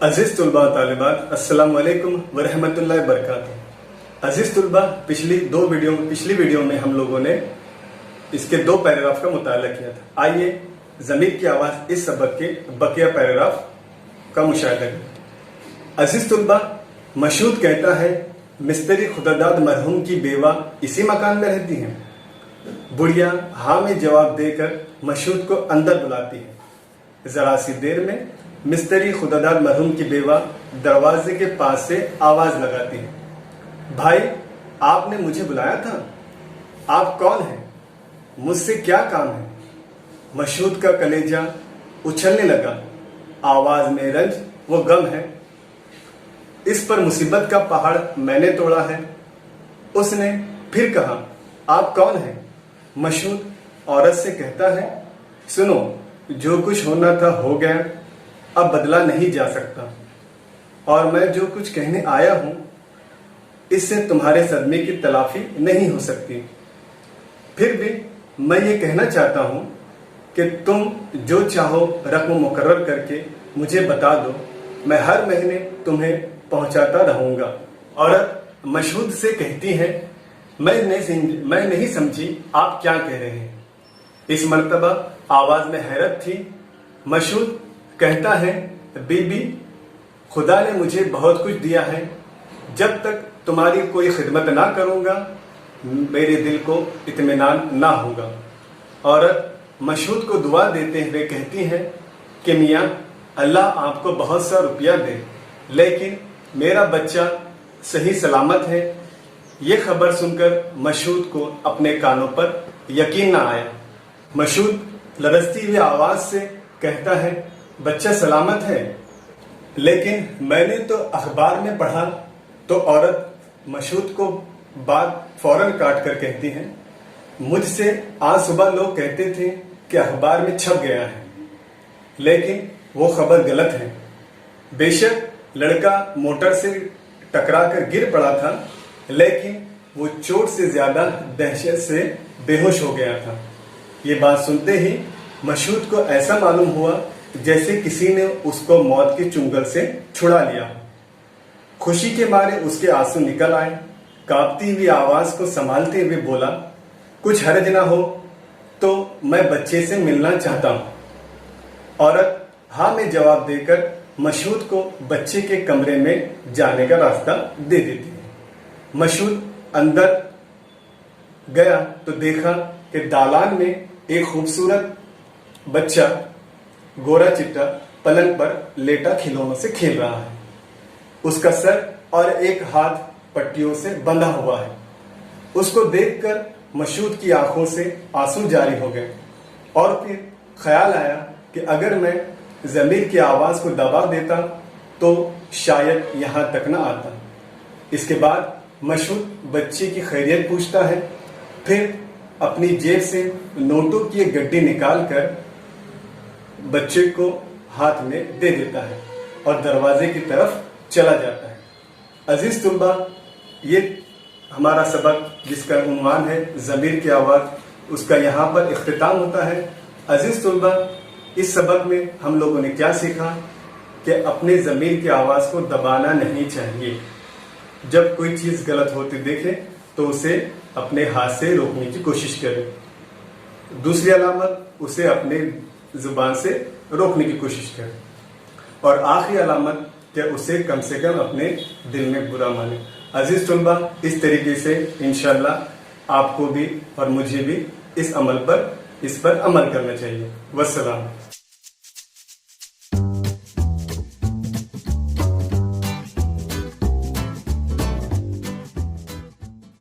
अजीज तुलबा तालिबात, अस्सलाम वालेकुम वरहमतुल्लाहि वबरकातुहू। अजीज तुलबा, पिछली वीडियो में हम लोगों ने इसके 2 पैराग्राफ का मुताला किया था। आइए ज़मीर की आवाज़ इस सबक के बकिया पैराग्राफ का मुशाहिदा करें। अजीज तुलबा, मशहूद कहता है, मिस्त्री खुदादाद मरहूम की बेवा इसी मकान में रहती हैं। बुढ़िया हाँ में जवाब देकर मशहूद को अंदर बुलाती है। जरा सी देर में मिस्त्री खुदादाद मरहूम की बेवा दरवाजे के पास से आवाज लगाती है, भाई आपने मुझे बुलाया था, आप कौन हैं, मुझसे क्या काम है। मशहूद का कलेजा उछलने लगा, आवाज में रंज वो गम है, इस पर मुसीबत का पहाड़ मैंने तोड़ा है। उसने फिर कहा, आप कौन हैं। मशहूद औरत से कहता है, सुनो, जो कुछ होना था हो गया, अब बदला नहीं जा सकता, और मैं जो कुछ कहने आया हूं इससे तुम्हारे सदमे की तलाफी नहीं हो सकती। फिर भी मैं ये कहना चाहता हूं कि तुम जो चाहो रकम मुकर्रर करके मुझे बता दो, मैं हर महीने तुम्हें पहुंचाता रहूंगा। औरत मशहूद से कहती है, मैं नहीं समझी आप क्या कह रहे हैं। इस मर्तबा आवाज में हैरत थी। मशहूद कहता है, बीबी खुदा ने मुझे बहुत कुछ दिया है, जब तक तुम्हारी कोई खिदमत ना करूंगा मेरे दिल को इत्मीनान ना होगा। औरत मशहूद को दुआ देते हुए कहती है कि मियाँ अल्लाह आपको बहुत सा रुपया दे, लेकिन मेरा बच्चा सही सलामत है। ये खबर सुनकर मशहूद को अपने कानों पर यकीन ना आया। मशहूद लरजती हुई आवाज से कहता है, बच्चा सलामत है, लेकिन मैंने तो अखबार में पढ़ा। तो औरत मशहूद को बात फौरन काट कर कहती है, मुझसे आज सुबह लोग कहते थे कि अखबार में छप गया है, लेकिन वो खबर गलत है। बेशक लड़का मोटर से टकरा कर गिर पड़ा था, लेकिन वो चोट से ज्यादा दहशत से बेहोश हो गया था। ये बात सुनते ही मशहूद को ऐसा मालूम हुआ जैसे किसी ने उसको मौत के चुंगल से छुड़ा लिया। खुशी के मारे उसके आंसू निकल आए। कांपती हुई आवाज को संभालते हुए बोला, कुछ हर्ज ना हो तो मैं बच्चे से मिलना चाहता हूं। औरत हाँ में जवाब देकर मशहूद को बच्चे के कमरे में जाने का रास्ता दे देती है। मशहूद अंदर गया तो देखा कि दालान में एक खूबसूरत बच्चा गोरा चिट्टा पलंग पर लेटा खिलौनों से खेल रहा है। उसका सर और एक हाथ पट्टियों से बंधा हुआ है। उसको देखकर मशहूद की आंखों से आंसू जारी हो गए, और फिर ख्याल आया कि अगर मैं ज़मीर की आवाज को दबा देता तो शायद यहां तक न आता। इसके बाद मशहूद बच्चे की खैरियत पूछता है, फिर अपनी जेब से नोटों की एक गड्डी निकालकर बच्चे को हाथ में दे देता है और दरवाजे की तरफ चला जाता है। अजीज तुलबा, ये हमारा सबक जिसका उन्वान है ज़मीर की आवाज़, उसका यहाँ पर इख्तिताम होता है। अजीज तुलबा, इस सबक में हम लोगों ने क्या सीखा कि अपने ज़मीर की आवाज़ को दबाना नहीं चाहिए। जब कोई चीज़ गलत होती देखे तो उसे अपने हाथ से रोकने की कोशिश करें। दूसरी अलामत, उसे अपने जुबान से रोकने की कोशिश करें। और आखिरी अलामत कि उसे कम से कम अपने दिल में बुरा माने। अजीज तुलबा, इस तरीके से इंशाअल्लाह आपको भी और मुझे भी इस पर अमल करना चाहिए। वस्सलाम।